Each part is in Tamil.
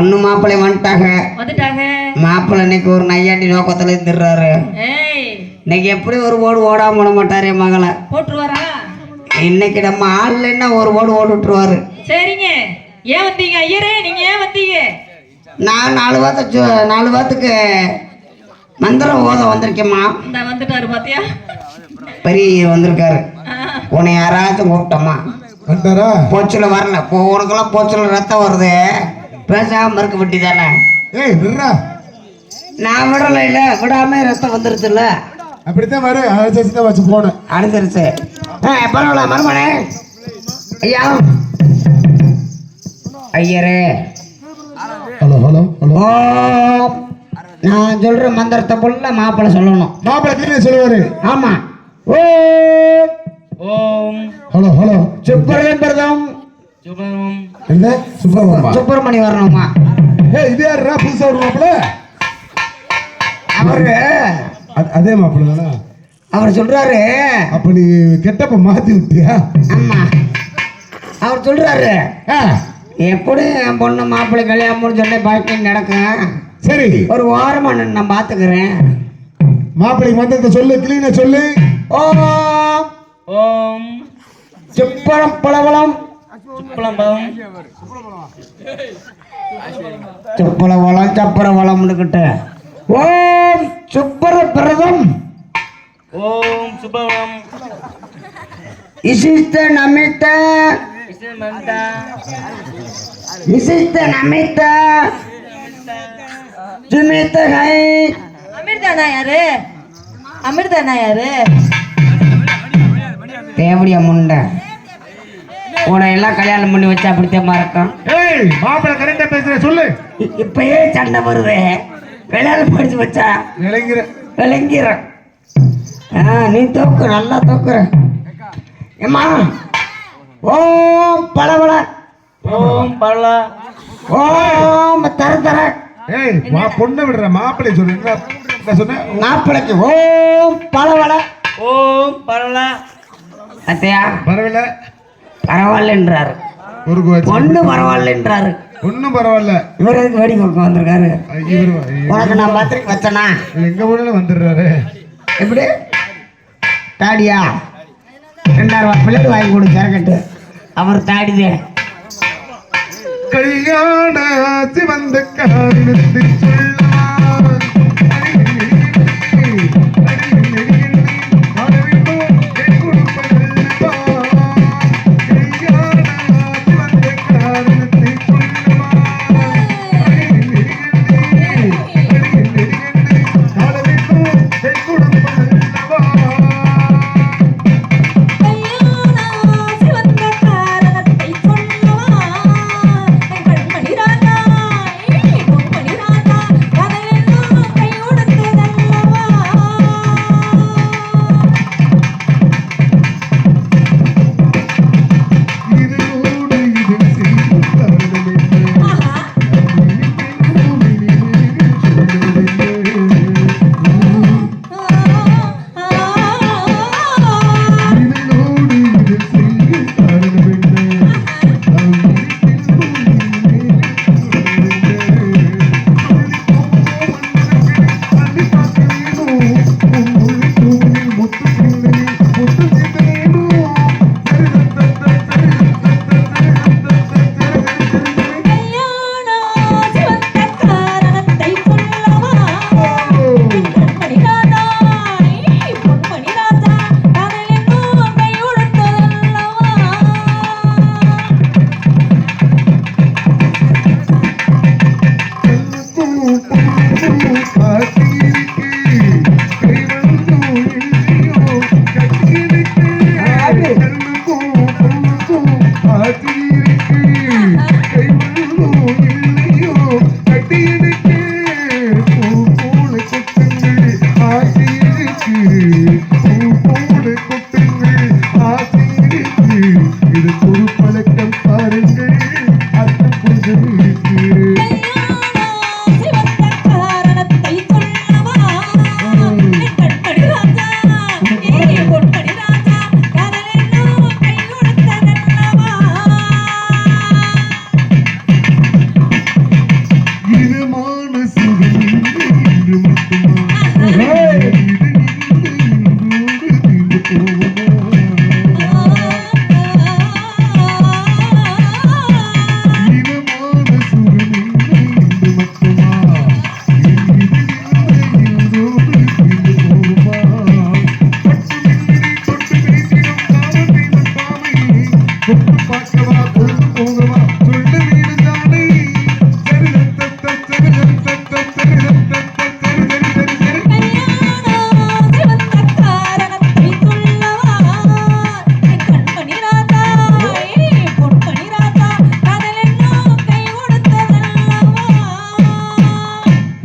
பொண்ணு மாப்பிள்ளை வந்துட்டாங்க. மாப்பிள்ளை இன்னைக்கு ஒரு நையாண்டி நோக்கத்துல இருந்துடுறாரு. இன்னைக்கு எப்படி ஒரு ஓடு ஓடாம விட மாட்டாரு என் மகளை போட்டுருவாரா? இன்னைக்கு நம்ம ஆள்ல என்ன ஒரு ஓடு ஓடு விட்டுருவாரு. சரிங்க. ஏன் வந்தீங்க ஐயரே? நீங்க ஏன் வந்தீங்க? நான் 4 வாரத்துக்கு மந்திரம் ஓத வந்திருக்கேம்மா. இந்த வந்துட்டாரு பாத்தியா? பெரிய வந்திருக்காரு. உன்னை யாராச்சும் கூப்பிட்டோமா? வந்தாரா? போச்சுல வரல. உனக்கெல்லாம் போச்சுல ரத்தம் வருது. பேசாம இருக்க விட்டி தானே. ஏய் விடுறா. நான் விடல. இல்ல விடாம ரத்தம் வந்துருச்சுல்ல. அப்படித்தான் வரும். அழைச்சிதான் வச்சு போனேன். அனுசரிச்சு பரவாயில்ல மருமனே. ஐயா ஐயரே. Hello hello hello. நான் சொல்ற மந்திரத்தை போல மாப்பிள்ளை சொல்லணும். மாப்பிள்ளை சொல்லுவாரு. ஆமா. ஓம். Hello hello. சுப்பிரமணியம். என்ன சுப்பிரமணி வரணுமா? ஏய் இது யாரா புதுசா ஒரு மாப்பிள்ளை? அவரு அதே மாப்பிள்ளை தானே? அவர் சொல்றாரு. அப்ப நீ கெட்டப்ப மாத்தி விட்டியா? ஆமா. அவர் சொல்றாரு எப்படி என் பொண்ணு மாப்பிள்ளை கல்யாணம் முடிஞ்சோடனே பாக்கி நடக்கும். சரி ஒரு ஓரமா நான் பாத்துக்கிறேன். மாப்பிள்ளை மந்திரத்தை சொல்லு. கிளீனா சொல்லு. ஓம் ஓம் சுப்பரம் பளவளம் சுப்பளவளம் சப்பரவளம்னுக்கிட்ட ஓம் சுப்பர பிரதம். ஓம் சுபவம் இசிஸ்த நமித்த விசிஷ்ட நமித்த சுமித்த கை. அமிர்தானா யாரு? அமிர்தானா யாரு? தேவடியா முண்டை. உன எல்லாம் கல்யாணம் பண்ணி வச்சா அப்படித்தான் மறக்கும். ஏய் மாப்பிள்ளை கரெக்டா பேசுற சொல்லு. இப்பயே சண்டை வருது. கல்யாணம் படிச்சு வச்சா விளங்கிற. நீ தோக்கு நல்லா தோக்குற. ஏமா ஓம் பளபள. ஓம் பள. ஓம் தர தர. ஏய் பொண்ணை விடுற. மாப்பிள்ளை சொல்லு. என்ன சொன்ன? மாப்பிளைக்கு ஓம் பளபள. ஓம் பள. அத்தையா பரவாயில்ல. பரவாயில்லன்றாரு. பொண்ணு பரவாயில்லன்றாரு. ஒன்னும் பரவாயில்ல. இவர் எதுக்கு வேடி கொடுக்க வந்திருக்காரு? உனக்கு நான் பத்திரிக்கை வச்சனா? எங்க ஊர்ல வந்துடுறாரு. எப்படி தாடியா? 2000 பிள்ளைகள் வாங்கி கொடு சரக்கட்டு. அவர் தாடிதே. கல்யாண சிவந்த காரணத்தை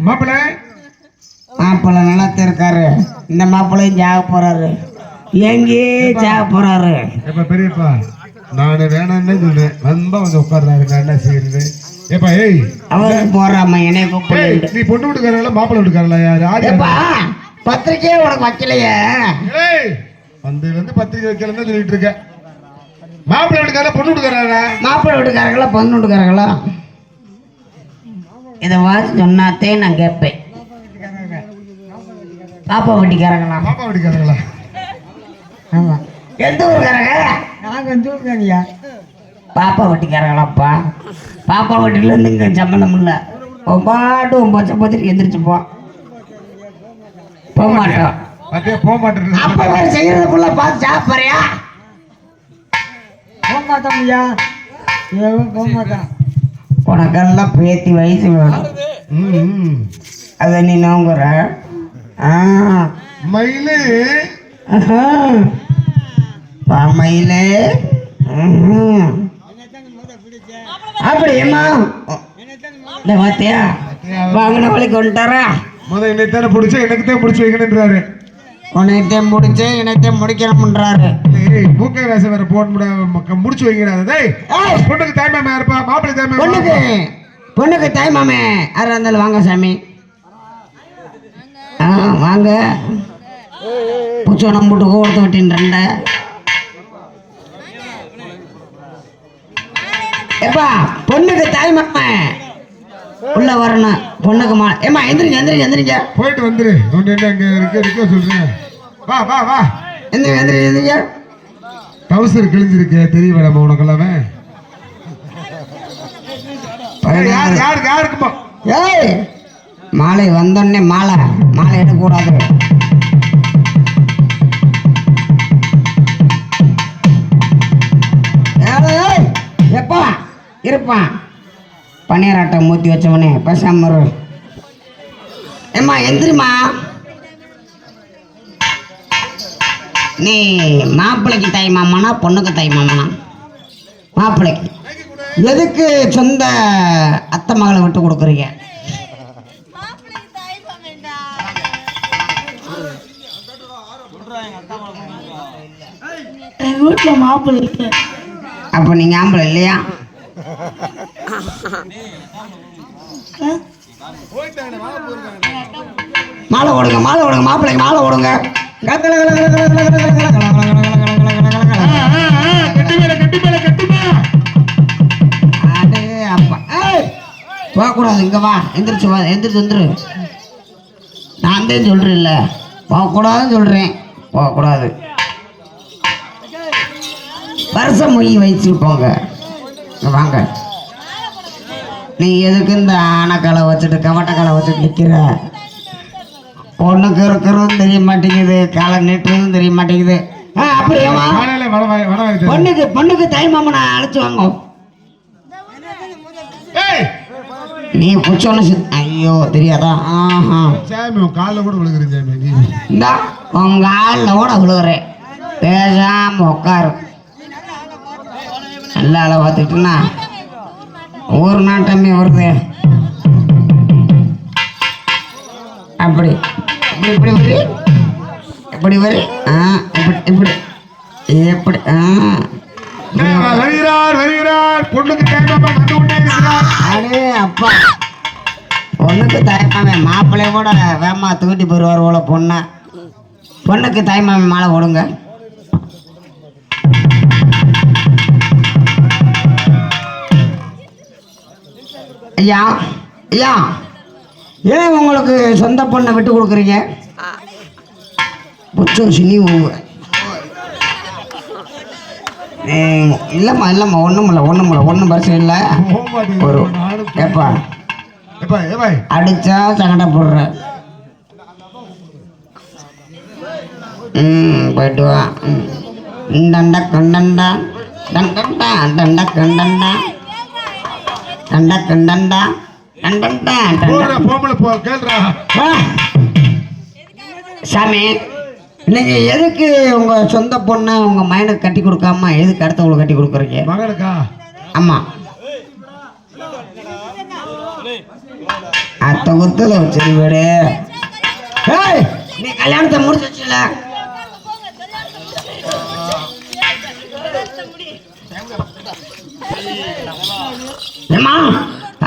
மாப்பிள்ளை மாப்பிள்ளை நிலத்து இருக்காரு. இந்த மாப்பிள்ளையும் ஜாக போறாரு. எங்கே ஜாக போறாரு? எப்ப பெரியப்பா நானு வேணாம்னே சொல்றேன். வந்தா வந்து உட்கார்றாரு. நான் என்ன செய்யறது? ஏப்பா ஏய் அவருக்கு போறாம என்னை ஏய், கூப்பிட்டு. நீ பொண்ணு வீட்டுக்காரங்களா மாப்பிள்ளை வீட்டுக்காரங்களா? யாரு ஆதி ஏப்பா பத்திரிக்கையே உனக்கு வைக்கலையே. ஏய் வந்து வந்து பத்திரிக்கை வைக்கலன்னு சொல்லிட்டு இருக்க. மாப்பிள்ளை வீட்டுக்காரா பொண்ணு வீட்டுக்காரா? மாப்பிள்ளை வீட்டுக்காரங்களா பொண்ணு வீட்டுக்காரங்களா? இதை வாசி சொன்னாத்தே நான் கேட்பேன். பாப்பா வீட்டுக்காரங்களா? பாப்பா வீட்டுக்காரங்களா? ஆமா. எந்த ஊருக்காரங்க? நாங்க சொல்றேங்கய்யா. பாப்பா வீட்டுக்காரங்களாப்பா. பாப்பா வீட்டுல இருந்து இங்க சம்பந்தம் இல்லை. உன் பாட்டு உன் பச்சை பத்திரிக்கை எந்திரிச்சு போக மாட்டோம். அதே போக மாட்டேன். அப்ப வேற செய்யறது ஃபுல்லா பார்த்து சாப்பிட்றியா? போக மாட்டோம் ஐயா. போக மாட்டோம். உனக்கெல்லாம் பேத்தி வயசு வேணும். அதை நீ நோங்குற. மயிலு மயிலே அப்படியேம்மா இந்த பாத்தியா வாங்கின வழிக்கு வந்துட்டாரா? முதல் என்னைத்தானே பிடிச்சா எனக்குத்தான் பிடிச்சி வைக்கணுன்றாரு. உன்னைத்தையும் முடிச்சு இணைத்தையும் முடிக்கணும்ன்றாரு. மூக்கை வேசம் வேற போட முடிச்சு வைக்கிறாரு. பொண்ணுக்கு தாய்மாமா இருப்பா, மாப்பிள்ளை தாய்மாமா. பொண்ணுக்கு தாய்மாமே யாரா இருந்தாலும் வாங்க சாமி. வாங்க பூச்சோனம் போட்டு கோவத்தை விட்டின்ற. எப்பா பொண்ணுக்கு தாய்மாமே உள்ள வரணும். பொண்ணுக்கு ஏமா எந்திரிங்க எந்திரிங்க எந்திரிங்க. போயிட்டு வந்துரு. ஒன்று என்ன அங்கே இருக்க சொல்றேன். வா வா வா எந்திரிங்க எந்திரிங்க எந்திரிங்க. டவுசர் கிழிஞ்சிருக்கு தெரிய வேணாமா உனக்கு எல்லாமே? யாருக்குமா? ஏய் மாலை வந்தோடனே மாலை எடுக்கக்கூடாது. எப்பா இருப்பான் பன்னீராட்டம் மூத்தி வச்சவனே பேசாம. ஏம்மா எந்திரிமா. நீ மாப்பிள்ளைக்கு தாய் மாமனா பொண்ணுக்கு தாய் மாமனா? மாப்பிள்ளைக்கு. எதுக்கு சொந்த அத்தை மகளை விட்டு கொடுக்குறீங்க? வீட்டுல மாப்பிள்ளை. அப்ப நீங்க ஆம்பளை இல்லையா? மாலை ஓடுங்க மாலை ஓடுங்க மாப்பிள்ளைக்கு மாலை ஓடுங்க. போகக்கூடாது. இங்க வா எந்திரிச்சு வா எந்திரிச்சு வந்துரு. நான் தான் சொல்றேன் இல்ல போகக்கூடாதுன்னு சொல்றேன். போகக்கூடாது. வருஷம் மொய் வச்சு போங்க. வாங்க. நீ எதுக்கு இந்த ஆனைக்காலை வச்சுட்டு கவட்டக்காலை வச்சுட்டு நிற்கிற? பொண்ணுக்கு இருக்கிறதும் தெரிய மாட்டேங்குது, காலை நீட்டுறதும் தெரிய மாட்டேங்குது. அப்படியேமா பொண்ணுக்கு தாய் மாமனை அழைச்சு வாங்க. நீ புச்சோன்னு ஐயோ தெரியாதா? காலில் கூட விழுகிறேன். இந்த உங்க காலில் கூட விழுகிறேன். பேசாம உட்காரு. நல்ல அளவு பார்த்துக்கிட்டுனா ஒரு நாட்டமே வருது. அப்படி இப்படி இப்படி வரு இப்படி வரு. இப்படி எப்படி? அடே அப்பா பொண்ணுக்கு தாய்மாமே மாப்பிள்ளைய கூட வேமா தூக்கிட்டு போயிடுவார் போல பொண்ணை. பொண்ணுக்கு தாய்மாமே மாலை ஓடுங்க. ஐயா ஐயா ஏன் உங்களுக்கு சொந்த பொண்ணை விட்டு கொடுக்குறீங்க? புச்சம் சினி இல்லைம்மா இல்லைம்மா ஒன்றும் பிரச்சனை இல்லை. ஒரு ஏப்பா அடிச்சா சங்கடை போடுற. போயிட்டு வா. டண்டா கண்டண்டா டண்டண்டா டண்டா கண்டண்டா டண்டா கண்டண்டா டண்டண்டா சாமி. நீங்க எதுக்கு உங்க சொந்த பொண்ணை உங்க மகனுக்கு கட்டி கொடுக்காம எதுக்கு அடுத்தவங்களுக்கு கட்டி கொடுக்குறீங்க? மகனுக்கா? ஆமா. அத்தை குத்துல சரி வீடு. ஏய், நீ கல்யாணத்தை முடிச்சுல? ஏம்மா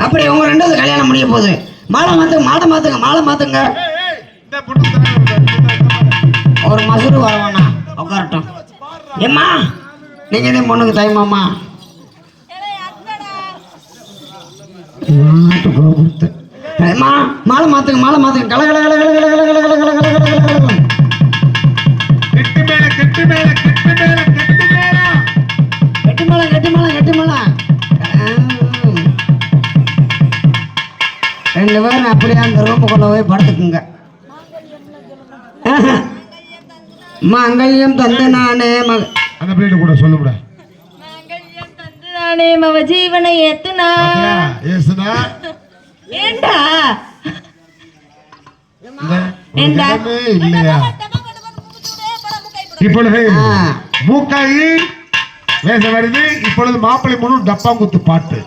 அப்படி உங்க ரெண்டாவது கல்யாணம் முடிய போகுது. மாலை மாத்துங்க. இந்த பொண்ணு ஒரு மசூரு வரவானா உட்காரட்டும். ஏம்மா நீங்க தான் பொண்ணுக்கு தாய்மாமா. ஏம்மா மாலை மாத்துங்க. கல கல கல கல கல கல கல கல கல கல கல கல கல. கெட்டு மேல கெட்டி மேளம். ரெண்டு பேரும் அப்படியே அந்த ரூமுக்குள்ள போய் படுத்துக்குங்க. மங்கல்யம் தந்து நானே அந்த பிள்ளைகிட்ட கூட சொல்லுடா. மங்கல்யம் தந்து நானே மவ ஜீவனை ஏத்துனா. ஏசுனா ஏண்டா ஏண்டா இல்லையா? இப்பொழுது மூக்காயி வேச வருது. இப்பொழுது மாப்பிள்ளை முழு டப்பாங்குத்து பாட்டு.